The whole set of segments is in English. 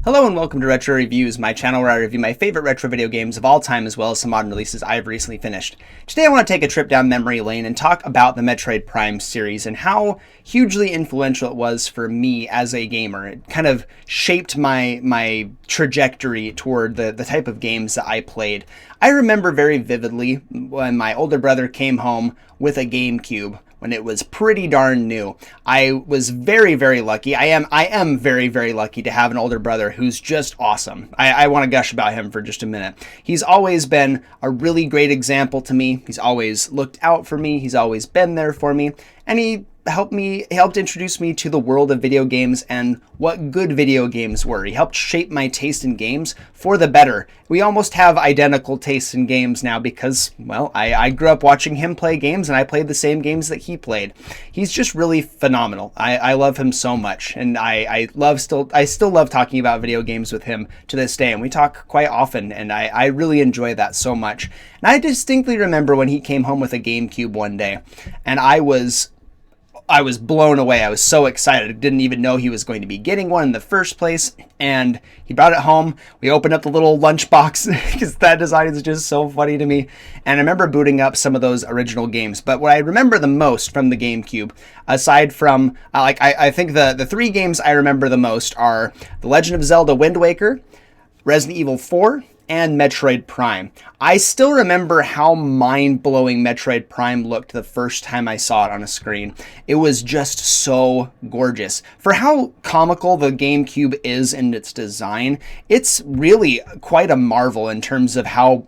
Hello and welcome to Retro Reviews, my channel where I review my favorite retro video games of all time as well as some modern releases I have recently finished. Today I want to take a trip down memory lane and talk about the Metroid Prime series and how hugely influential it was for me as a gamer. It kind of shaped my trajectory toward the type of games that I played. I remember very vividly when my older brother came home with a GameCube when it was pretty darn new. I was very lucky. I am very lucky to have an older brother who's just awesome. I want to gush about him for just a minute. He's always been a really great example to me. He's always looked out for me. He's always been there for me. And he helped introduce me to the world of video games and what good video games were. He helped shape my taste in games for the better. We almost have identical tastes in games now because, well, I grew up watching him play games and I played the same games that he played. He's just really phenomenal. I love him so much, and I still love talking about video games with him to this day, and we talk quite often, and I really enjoy that so much. And I distinctly remember when he came home with a GameCube one day, and I was blown away. I was so excited. I didn't even know he was going to be getting one in the first place. And he brought it home. We opened up the little lunchbox because that design is just so funny to me. And I remember booting up some of those original games. But what I remember the most from the GameCube, aside from, I think the three games I remember the most are The Legend of Zelda Wind Waker, Resident Evil 4, and Metroid Prime. I still remember how mind-blowing Metroid Prime looked the first time I saw it on a screen. It was just so gorgeous. For how comical the GameCube is in its design, it's really quite a marvel in terms of how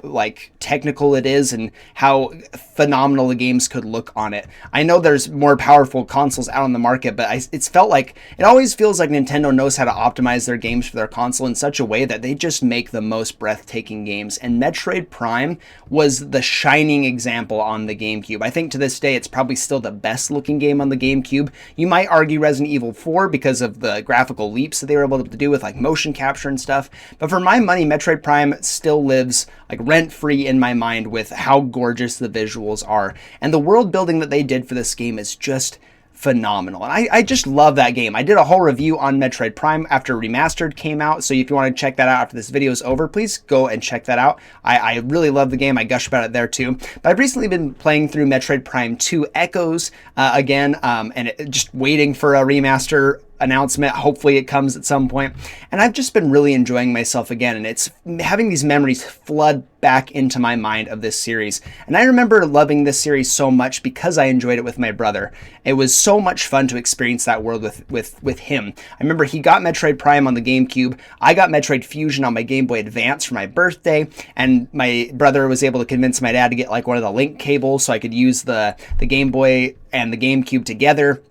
technical it is and how phenomenal the games could look on it. I know there's more powerful consoles out on the market, but it always feels like Nintendo knows how to optimize their games for their console in such a way that they just make the most breathtaking games. And Metroid Prime was the shining example on the GameCube. I think to this day it's probably still the best looking game on the GameCube. You might argue Resident Evil 4 because of the graphical leaps that they were able to do with motion capture and stuff. But for my money, Metroid Prime still lives rent-free in my mind with how gorgeous the visuals are. And the world building that they did for this game is just phenomenal. And I just love that game. I did a whole review on Metroid Prime after Remastered came out, so if you want to check that out after this video is over, please go and check that out. I really love the game. I gush about it there too. But I've recently been playing through Metroid Prime 2 Echoes again, and just waiting for a remaster announcement. Hopefully it comes at some point. And I've just been really enjoying myself again, and it's having these memories flood back into my mind of this series. And I remember loving this series so much because I enjoyed it with my brother. It was so much fun to experience that world with him. I remember he got Metroid Prime on the GameCube. I got Metroid Fusion on my Game Boy Advance for my birthday, and my brother was able to convince my dad to get one of the link cables so I could use the Game Boy and the GameCube together.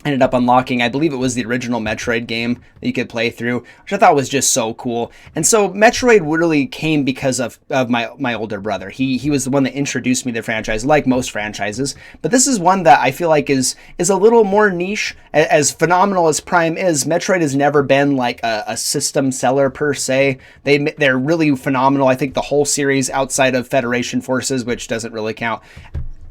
Ended up unlocking, I believe it was the original Metroid game that you could play through, which I thought was just so cool. And so Metroid really came because of my older brother. He was the one that introduced me to the franchise, like most franchises. But this is one that I feel like is a little more niche. As phenomenal as Prime is, Metroid has never been a system seller per se. They're really phenomenal. I think the whole series outside of Federation Forces, which doesn't really count,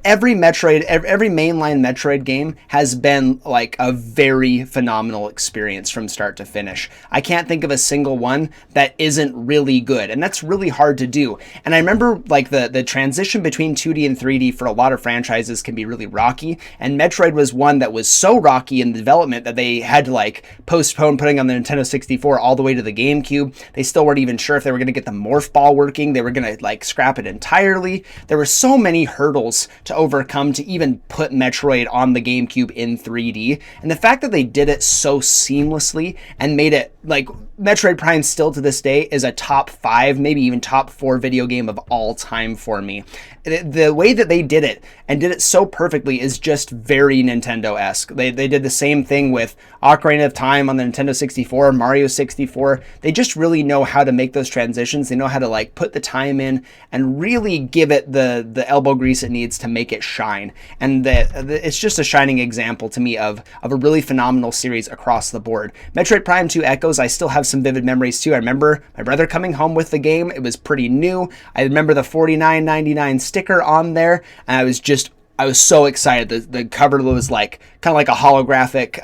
every mainline Metroid game has been a very phenomenal experience from start to finish. I can't think of a single one that isn't really good, and that's really hard to do. And I remember the transition between 2D and 3D for a lot of franchises can be really rocky, and Metroid was one that was so rocky in development that they had to postpone putting on the Nintendo 64 all the way to the GameCube. They still weren't even sure if they were going to get the morph ball working. They were going to scrap it entirely. There were so many hurdles to overcome to even put Metroid on the GameCube in 3D. And the fact that they did it so seamlessly and made it Metroid Prime still to this day is a top 5, maybe even top 4 video game of all time for me. The way that they did it and did it so perfectly is just very Nintendo-esque. They did the same thing with Ocarina of Time on the Nintendo 64, Mario 64. They just really know how to make those transitions. They know how to put the time in and really give it the elbow grease it needs to make it shine. And it's just a shining example to me of a really phenomenal series across the board. Metroid Prime 2 Echoes, I still have some vivid memories too. I remember my brother coming home with the game. It was pretty new. I remember the $49.99 sticker on there, and I was just I was so excited. The cover was like kind of like a holographic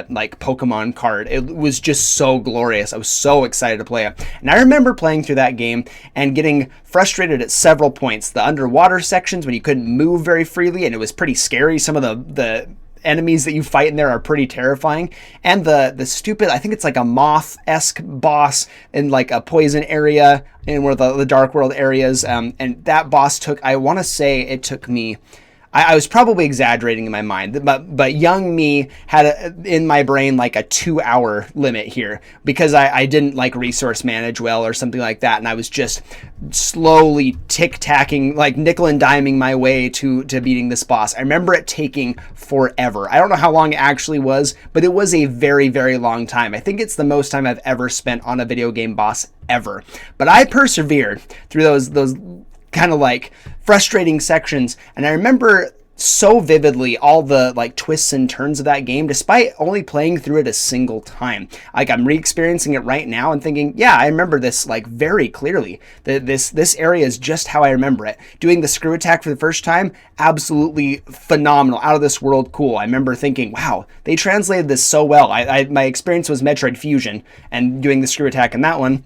like Pokemon card. It was just so glorious. I was so excited to play it. And I remember playing through that game and getting frustrated at several points. The underwater sections when you couldn't move very freely and it was pretty scary. Some of the enemies that you fight in there are pretty terrifying, and the stupid, I think it's like a moth-esque boss in like a poison area in one of the Dark World areas, and that boss took, I want to say it took me, I was probably exaggerating in my mind, but young me had in my brain like a 2-hour limit here because I didn't like resource manage well or something like that, and I was just slowly tick-tacking, like nickel and diming my way to beating this boss. I remember it taking forever. I don't know how long it actually was, but it was a very, very long time. I think it's the most time I've ever spent on a video game boss ever. But I persevered through those kind of like frustrating sections, and I remember so vividly all the like twists and turns of that game despite only playing through it a single time. Like I'm re-experiencing it right now and thinking, yeah, I remember this like very clearly. This area is just how I remember it. Doing the screw attack for the first time, absolutely phenomenal, out of this world cool. I remember thinking, wow, they translated this so well. My experience was Metroid Fusion and doing the screw attack in that one.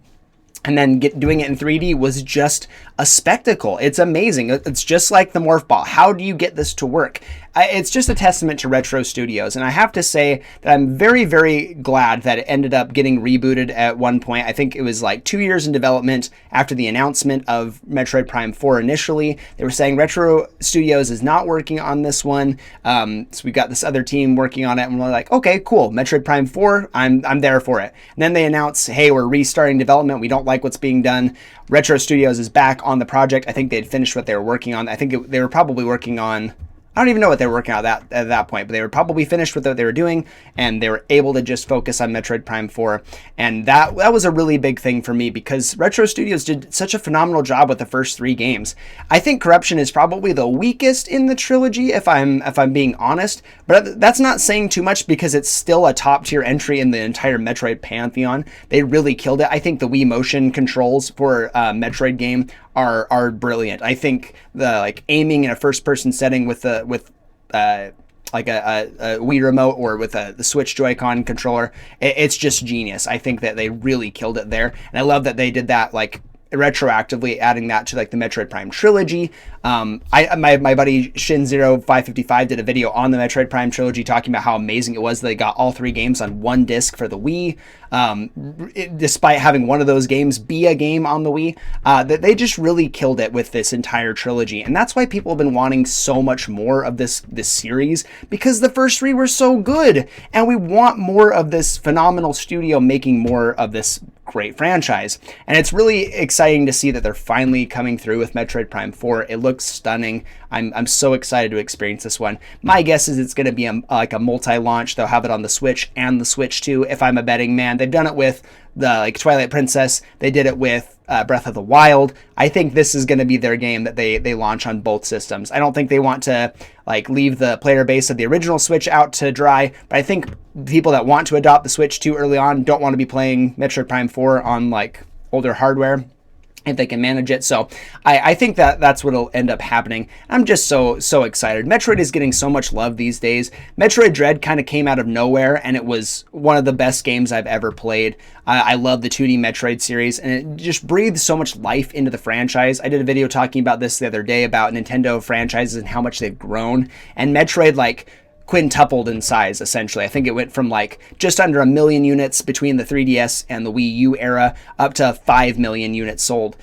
And then doing it in 3D was just a spectacle. It's amazing. It's just like the Morph Ball. How do you get this to work? It's just a testament to Retro Studios. And I have to say that I'm very, very glad that it ended up getting rebooted at one point. I think it was like 2 years in development after the announcement of Metroid Prime 4 initially. They were saying Retro Studios is not working on this one. So we've got this other team working on it. And we're like, okay, cool. Metroid Prime 4, I'm there for it. And then they announce, hey, we're restarting development. We don't like what's being done. Retro Studios is back on the project. I think they'd finished what they were working on. I think they were probably working on, I don't even know what they were working on at that point, but they were probably finished with what they were doing, and they were able to just focus on Metroid Prime 4. And that was a really big thing for me because Retro Studios did such a phenomenal job with the first 3 games. I think Corruption is probably the weakest in the trilogy, if I'm being honest, but that's not saying too much because it's still a top tier entry in the entire Metroid pantheon. They really killed it. I think the Wii motion controls for a Metroid game are brilliant. I think the like aiming in a first person setting with like a Wii remote or with the Switch Joy-Con controller, it's just genius. I think that they really killed it there, and I love that they did that like retroactively, adding that to like the Metroid Prime trilogy. My buddy Shin0555 did a video on the Metroid Prime trilogy talking about how amazing it was that they got all 3 games on one disc for the Wii, despite having one of those games be a game on the Wii. That they just really killed it with this entire trilogy, and that's why people have been wanting so much more of this series, because the first 3 were so good, and we want more of this phenomenal studio making more of this great franchise. And it's really exciting to see that they're finally coming through with Metroid Prime 4. It looks stunning. I'm so excited to experience this one. My guess is it's going to be like a multi-launch. They'll have it on the Switch and the Switch 2, if I'm a betting man. They've done it with the like Twilight Princess. They did it with Breath of the Wild. I think this is going to be their game that they launch on both systems. I don't think they want to like leave the player base of the original Switch out to dry, but I think people that want to adopt the Switch too early on don't want to be playing Metroid Prime 4 on like older hardware if they can manage it. So I think that's what'll end up happening. I'm just so excited. Metroid is getting so much love these days. Metroid Dread kind of came out of nowhere, and it was one of the best games I've ever played. I love the 2D Metroid series, and it just breathes so much life into the franchise. I did a video talking about this the other day about Nintendo franchises and how much they've grown, and Metroid like quintupled in size, essentially. I think it went from like just under 1 million units between the 3DS and the Wii U era up to 5 million units sold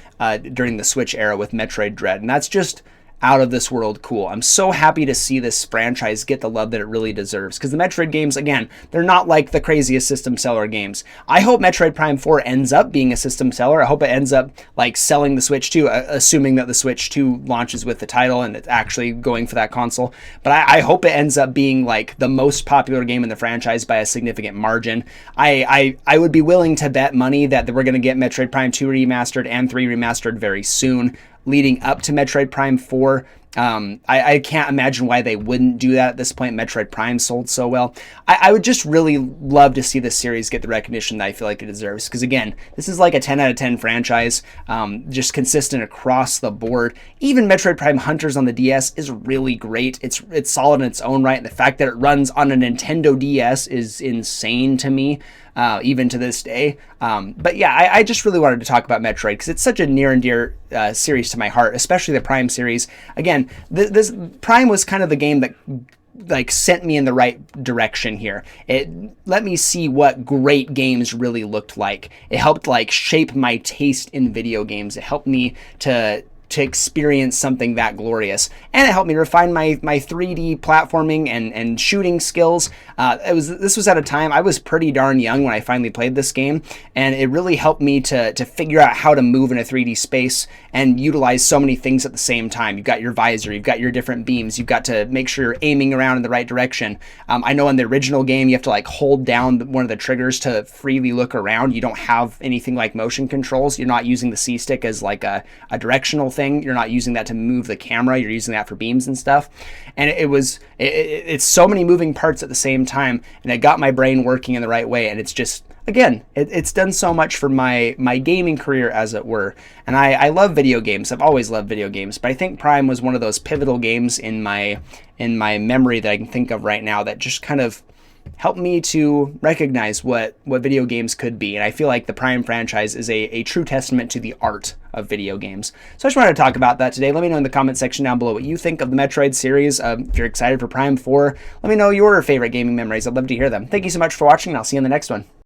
during the Switch era with Metroid Dread. And that's just out of this world cool. I'm so happy to see this franchise get the love that it really deserves, because the Metroid games, again, they're not like the craziest system seller games. I hope Metroid Prime 4 ends up being a system seller. I hope it ends up like selling the Switch 2, assuming that the Switch 2 launches with the title and it's actually going for that console. But I hope it ends up being like the most popular game in the franchise by a significant margin. I would be willing to bet money that we're going to get Metroid Prime 2 remastered and 3 remastered very soon, leading up to Metroid Prime 4. I can't imagine why they wouldn't do that at this point. Metroid Prime sold so well. I would just really love to see this series get the recognition that I feel like it deserves. Because again, this is like a 10 out of 10 franchise, just consistent across the board. Even Metroid Prime Hunters on the DS is really great. It's solid in its own right. And the fact that it runs on a Nintendo DS is insane to me. Even to this day. But yeah, I just really wanted to talk about Metroid because it's such a near and dear series to my heart, especially the Prime series. Again, this Prime was kind of the game that like sent me in the right direction here. It let me see what great games really looked like. It helped like shape my taste in video games. It helped me to experience something that glorious, and it helped me refine my 3D platforming and shooting skills. This was at a time I was pretty darn young when I finally played this game, and it really helped me to figure out how to move in a 3D space and utilize so many things at the same time. You've got your visor, you've got your different beams, you've got to make sure you're aiming around in the right direction. I know in the original game you have to like hold down one of the triggers to freely look around. You don't have anything like motion controls. You're not using the C stick as like a directional thing. You're not using that to move the camera. You're using that for beams and stuff. And it's so many moving parts at the same time, and it got my brain working in the right way. And it's just, again, it's done so much for my gaming career, as it were. And I love video games. I've always loved video games, but I think Prime was one of those pivotal games in my memory that I can think of right now that just kind of helped me to recognize what video games could be. And I feel like the Prime franchise is a true testament to the art of video games. So I just wanted to talk about that today. Let me know in the comment section down below what you think of the Metroid series. If you're excited for Prime 4, let me know your favorite gaming memories. I'd love to hear them. Thank you so much for watching, and I'll see you in the next one.